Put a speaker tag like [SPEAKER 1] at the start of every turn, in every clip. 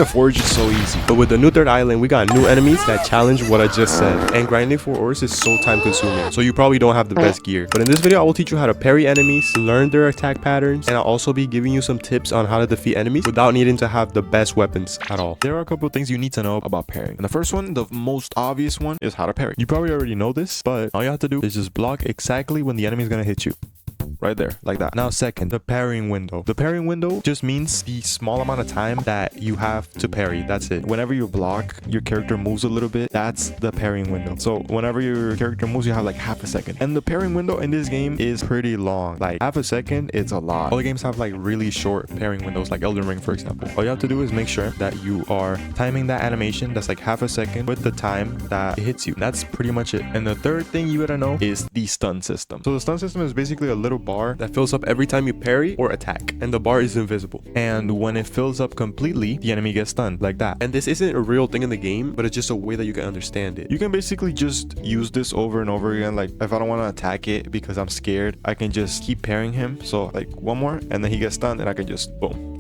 [SPEAKER 1] before is just so easy.
[SPEAKER 2] But with the new third island, we got new enemies that challenge what I just said. And grinding for ores is so time consuming, so you probably don't have the best gear. But in this video, I will teach you how to parry enemies, learn their attack patterns, and I'll also be giving you some tips on how to defeat enemies without needing to have the best weapons at all.
[SPEAKER 1] There are a couple of things you need to know about parrying. And the first one, the most obvious one, is how to parry. You probably already know this, but all you have to do is just block exactly when the enemy is gonna hit you. Right there, like that. Now second, the parrying window. The parrying window just means the small amount of time that you have to parry. That's it. Whenever you block, your character moves a little bit. That's the parrying window. So whenever your character moves, you have like half a second. And the parrying window in this game is pretty long. Like half a second, it's a lot. All the games have like really short parrying windows, like Elden Ring, for example. All you have to do is make sure that you are timing that animation that's like half a second with the time that it hits you. That's pretty much it. And the third thing you gotta know is the stun system. So the stun system is basically a little bar that fills up every time you parry or attack, and the bar is invisible. And when it fills up completely, the enemy gets stunned like that. And this isn't a real thing in the game, but it's just a way that you can understand it. You can basically just use this over and over again. Like if I don't want to attack it because I'm scared, I can just keep parrying him. So like one more, and then he gets stunned, and I can just boom.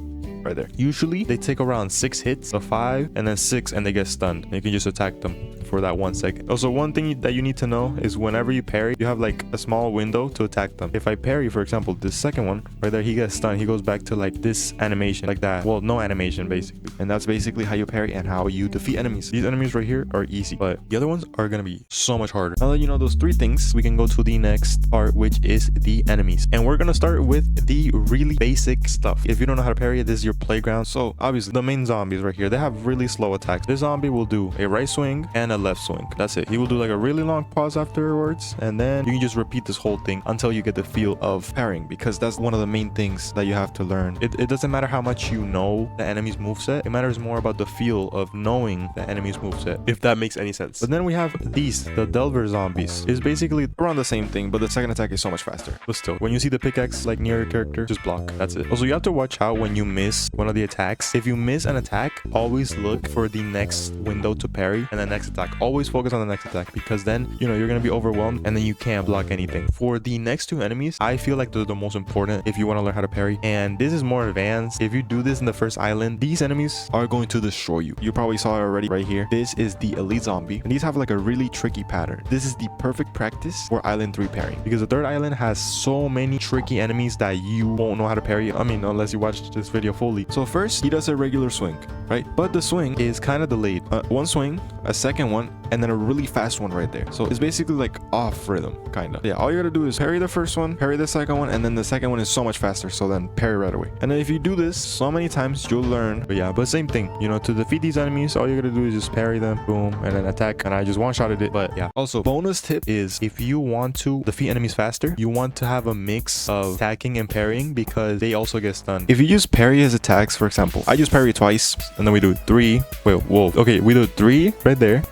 [SPEAKER 1] Right there. Usually they take around 6 hits, a 5, and then 6, and they get stunned. And you can just attack them for that 1 second. Also, one thing that you need to know is whenever you parry, you have like a small window to attack them. If I parry, for example, this second one right there, he gets stunned. He goes back to like this animation, like that. Well, no animation basically. And that's basically how you parry and how you defeat enemies. These enemies right here are easy, but the other ones are gonna be so much harder. Now that you know those 3 things, we can go to the next part, which is the enemies. And we're gonna start with the really basic stuff. If you don't know how to parry, this is your playground. So obviously the main zombies right here, they have really slow attacks. This zombie will do a right swing and a left swing. That's it. He will do like a really long pause afterwards, and then you can just repeat this whole thing until you get the feel of parrying, because that's one of the main things that you have to learn. It doesn't matter how much you know the enemy's moveset. It matters more about the feel of knowing the enemy's moveset, if that makes any sense. But then we have these, the Delver zombies. It's basically around the same thing, but the second attack is so much faster. But still, when you see the pickaxe like near your character, just block. That's it. Also, you have to watch out when you miss one of the attacks. If you miss an attack, always look for the next window to parry and the next attack. Always focus on the next attack, because then you're gonna be overwhelmed and then you can't block anything. For the next 2 enemies, I feel like they're the most important if you want to learn how to parry, and this is more advanced. If you do this in the first island, these enemies are going to destroy you. You probably saw it already right here. This is the elite zombie, and these have like a really tricky pattern. This is the perfect practice for island 3 parrying, because the third island has so many tricky enemies that you won't know how to parry. I mean, unless you watch this video fully. So first, he does a regular swing, right? But the swing is kind of delayed. One swing, a second one, and then a really fast one right there. So it's basically like off rhythm, kind of. Yeah, all you gotta do is parry the first one, parry the second one, and then the second one is so much faster, so then parry right away. And then if you do this so many times, you'll learn. But yeah, but same thing, to defeat these enemies, all you gotta do is just parry them, boom, and then attack. And I just one-shotted it. But yeah, also bonus tip is, if you want to defeat enemies faster, you want to have a mix of attacking and parrying, because they also get stunned. If you use parry as attacks, for example, I just parry twice, and then we do 3. Wait, whoa, okay, we do 3 right there,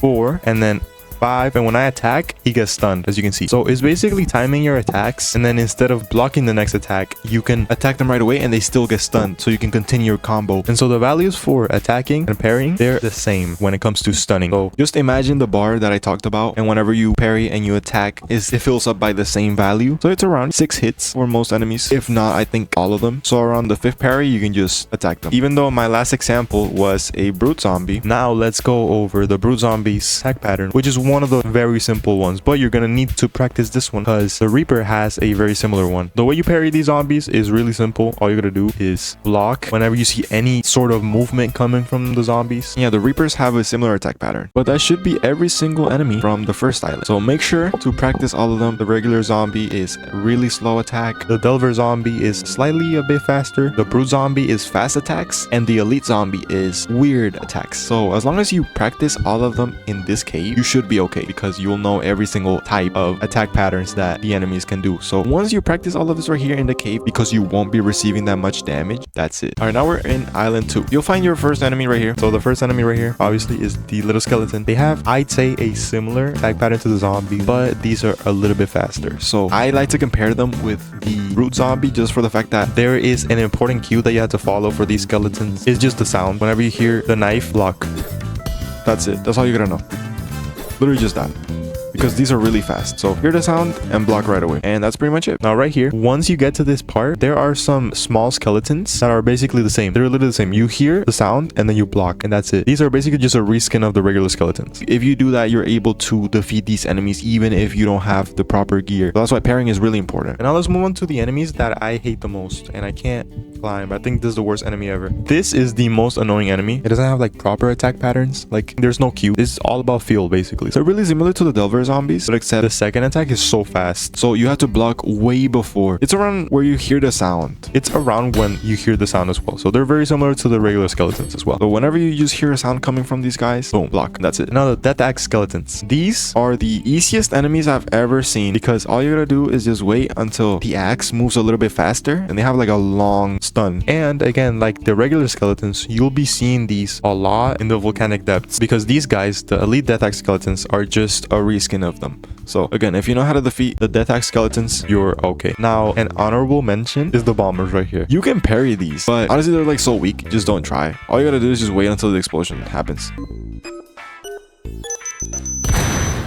[SPEAKER 1] 4, and then 5, and when I attack, he gets stunned, as you can see. So it's basically timing your attacks, and then instead of blocking the next attack, you can attack them right away and they still get stunned, so you can continue your combo. And so the values for attacking and parrying, they're the same when it comes to stunning. So just imagine the bar that I talked about, and whenever you parry and you attack, it fills up by the same value. So it's around 6 hits for most enemies, if not, I think all of them. So around the 5th parry, you can just attack them. Even though my last example was a brute zombie, now let's go over the brute zombie's attack pattern, which is one of the very simple ones, but you're gonna need to practice this one because the Reaper has a very similar one. The way you parry these zombies is really simple. All you gotta do is block whenever you see any sort of movement coming from the zombies. Yeah, the Reapers have a similar attack pattern, but that should be every single enemy from the first island. So make sure to practice all of them. The regular zombie is really slow attack. The Delver zombie is slightly a bit faster. The brute zombie is fast attacks, and the elite zombie is weird attacks. So as long as you practice all of them in this cave, you should be okay, because you'll know every single type of attack patterns that the enemies can do. So once you practice all of this right here in the cave, because you won't be receiving that much damage, that's it. All right, now we're in island 2. You'll find your first enemy right here. So the first enemy right here obviously is the little skeleton. They have, I'd say, a similar attack pattern to the zombie, but these are a little bit faster. So I like to compare them with the brute zombie, just for the fact that there is an important cue that you have to follow for these skeletons. It's just the sound. Whenever you hear the knife, block. That's it. That's all you gotta know. Literally just that. because these are really fast. So hear the sound and block right away. And that's pretty much it.
[SPEAKER 2] Now right here, once you get to this part, there are some small skeletons that are basically the same. They're literally the same. You hear the sound and then you block, and that's it. These are basically just a reskin of the regular skeletons.
[SPEAKER 1] If you do that, you're able to defeat these enemies even if you don't have the proper gear. So that's why parrying is really important.
[SPEAKER 2] And now let's move on to the enemies that I hate the most, and I can't climb. I think this is the worst enemy ever. This is the most annoying enemy. It doesn't have like proper attack patterns. Like there's no Q. This is all about feel basically.
[SPEAKER 1] So really similar to the Delver zombies, but except
[SPEAKER 2] The second attack is so fast.
[SPEAKER 1] so you have to block way before. It's around where you hear the sound.
[SPEAKER 2] It's around when you hear the sound as well. So they're very similar to the regular skeletons as well.
[SPEAKER 1] So whenever you just hear a sound coming from these guys, boom, block. That's it.
[SPEAKER 2] Now the death axe skeletons. These
[SPEAKER 1] Are the easiest enemies I've ever seen because all you gotta do is just wait until the axe moves a little bit faster and they have like a long stun.
[SPEAKER 2] and again, like the regular skeletons, you'll be seeing these a lot in the volcanic depths because these guys, the elite death axe skeletons, are just
[SPEAKER 1] A reskin of them. So again, if you know how to defeat the death axe skeletons,
[SPEAKER 2] you're okay. Now an honorable mention is the bombers right here.
[SPEAKER 1] you can parry these, but honestly they're like so weak, just don't try. All you gotta do is just wait until the explosion happens.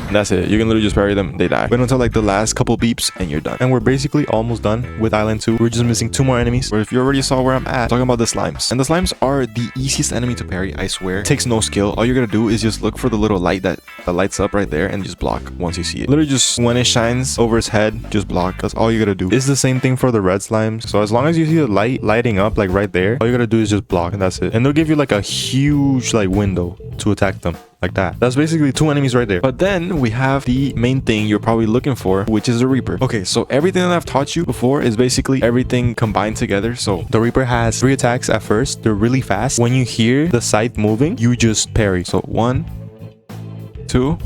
[SPEAKER 1] And that's it. You can literally just parry them, they die. Wait until like the last couple beeps and you're done.
[SPEAKER 2] And we're basically almost done with Island 2. We're just missing 2 more enemies.
[SPEAKER 1] But if you already saw where I'm at, talking about the slimes. And the slimes are the easiest enemy to parry, I swear. It takes no skill. All you're gonna do is just look for the little light that lights up right there and just block once you see it. Literally just when it shines over its head, just block. That's all you gotta do.
[SPEAKER 2] It's the same thing for the red slimes. So as long as you see the light lighting up like right there, all you gotta do is just block and that's it. And they'll give you like a huge like window to attack them. Like that. That's basically 2 enemies right there.
[SPEAKER 1] But then we have the main thing you're probably looking for, which is the Reaper. Okay, so everything that I've taught you before is basically everything combined together. So
[SPEAKER 2] The Reaper has 3 attacks at first. They're really fast. When you hear the scythe moving, you just parry.
[SPEAKER 1] so 1, 2,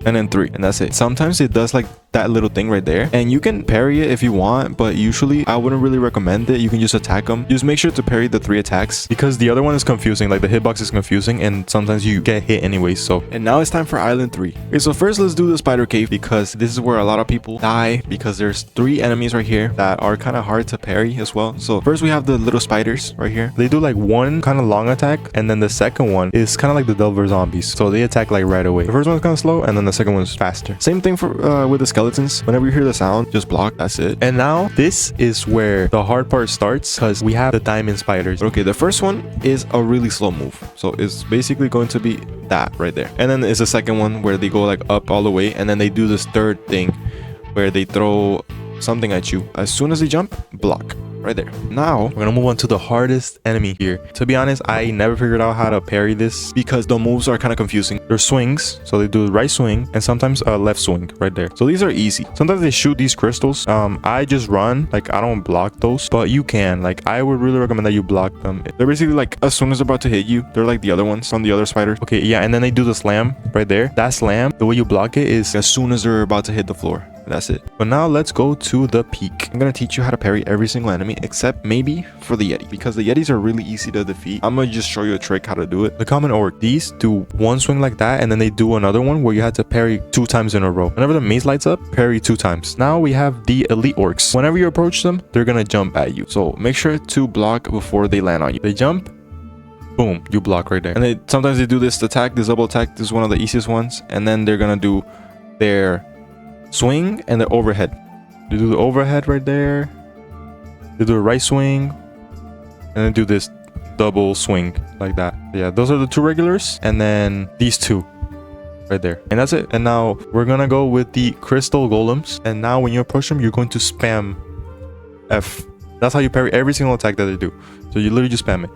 [SPEAKER 1] and then 3, and that's it. Sometimes it does like that little thing right there, and you can parry it if you want, but usually I wouldn't really recommend it. You can just attack them. Just make sure to parry the 3 attacks.
[SPEAKER 2] because the other one is confusing. Like the hitbox is confusing and sometimes you get hit anyways. So
[SPEAKER 1] And now it's time for Island 3. Okay, so first let's do the spider cave because this is where a lot of people die because there's 3 enemies right here that are kind of hard to parry as well. So first we have the little spiders right here.
[SPEAKER 2] they do like one kind of long attack, and then the second one is kind of like the Delver zombies. So they attack like right away. The first one's kind of slow, and then the second one's faster.
[SPEAKER 1] Same thing for with the skeletons. Whenever you hear the sound, just block. That's it.
[SPEAKER 2] And now this is where the hard part starts because we have the diamond spiders.
[SPEAKER 1] Okay, the first one is a really slow move. So it's basically going to be that right there. And then it's the second one where they go like up all the way, and then they do this third thing where they throw something at you. As soon as they jump, block. Right there. Now
[SPEAKER 2] We're gonna move on to the hardest enemy here. To be honest, I never figured out how to parry this.
[SPEAKER 1] because the moves are kind of confusing.
[SPEAKER 2] There's swings, so they do the right swing and sometimes a left swing right there.
[SPEAKER 1] So these are easy.
[SPEAKER 2] Sometimes they shoot these crystals. I just run, like I don't block those, but you can. Like I would really recommend that you block them.
[SPEAKER 1] They're basically like as soon as they're about to hit you, they're like the other ones on the other spiders.
[SPEAKER 2] Okay, yeah, and then they do the slam right there. That slam, the way you block it is.
[SPEAKER 1] As soon as they're about to hit the floor. That's it.
[SPEAKER 2] But now let's go to the peak.
[SPEAKER 1] I'm gonna teach you how to parry every single enemy except maybe for the Yeti because the Yetis are really easy to defeat. I'm gonna just show you a trick how to do it.
[SPEAKER 2] The common orc, these do one swing like that, and then they do another one where you had to parry 2 times in a row. Whenever the maze lights up, parry 2 times. Now we have the elite orcs. Whenever you approach them, they're gonna jump at you.
[SPEAKER 1] So make sure to block before they land on you.
[SPEAKER 2] They jump, boom, you block right there.
[SPEAKER 1] And sometimes they do this attack, this double attack. This is one of the easiest ones. And then they're gonna do their swing and their overhead.
[SPEAKER 2] They do the overhead right there. They do a right swing, and then do this double swing like that. Yeah, those are the 2 regulars, and then these 2 right there, and that's it. And now we're gonna go with the crystal golems, and now when you approach them, you're going to spam F. That's how you parry every single attack that they do. So you literally just spam it,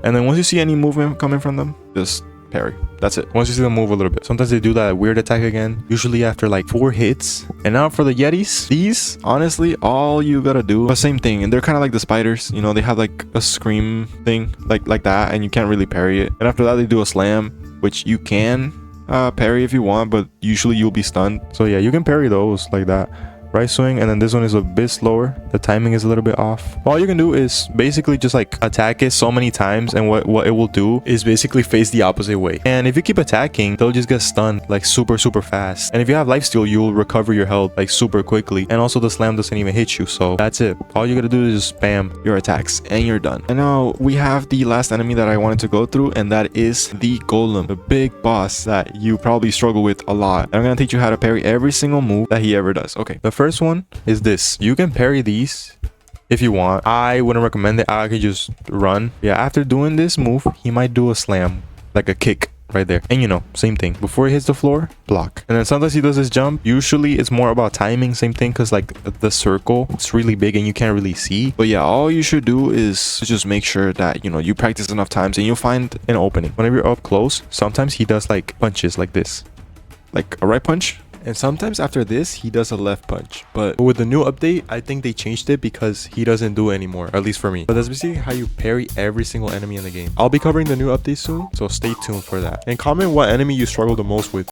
[SPEAKER 2] and then once you see any movement coming from them, just parry. That's it. Once you see them move a little bit. Sometimes they do that weird attack again, usually after like 4 hits. And now for the Yetis, these,
[SPEAKER 1] honestly, all you gotta do, the same thing. And they're kind of like the spiders, you know, they have like a scream thing like that, and you can't really parry it. And after that, they do a slam, which you can parry if you want, but usually you'll be stunned.
[SPEAKER 2] So yeah, you can parry those like that.
[SPEAKER 1] right swing, and then this one is a bit slower. The timing is a little bit off. All you can do is basically just like attack it so many times, and what it will do is basically face the opposite way. And if you keep attacking, they'll just get stunned like super fast. And if you have lifesteal, you'll recover your health like super quickly, and also the slam doesn't even hit you. So that's it. All you gotta do is just spam your attacks and you're done. And now we have the last enemy that I wanted to go through, and that is the golem, the big boss that you probably struggle with a lot. And I'm gonna teach you how to parry every single move that he ever does. Okay, the first one is this. You can parry these if you want. I wouldn't recommend it. I could just run. Yeah, after doing this move, he might do a slam, like a kick right there. And you know, same thing. Before he hits the floor, block. And then sometimes he does his jump. Usually it's more about timing. Same thing, because like the circle, it's really big and you can't really see. But yeah, all you should do is just make sure that, you know, you practice enough times and you'll find an opening. Whenever you're up close, sometimes he does like punches like this, like a right punch. And sometimes after this, he does a left punch. But with the new update, I think they changed it because he doesn't do it anymore, at least for me. But that's basically how you parry every single enemy in the game. I'll be covering the new update soon, so stay tuned for that. And comment what enemy you struggle the most with.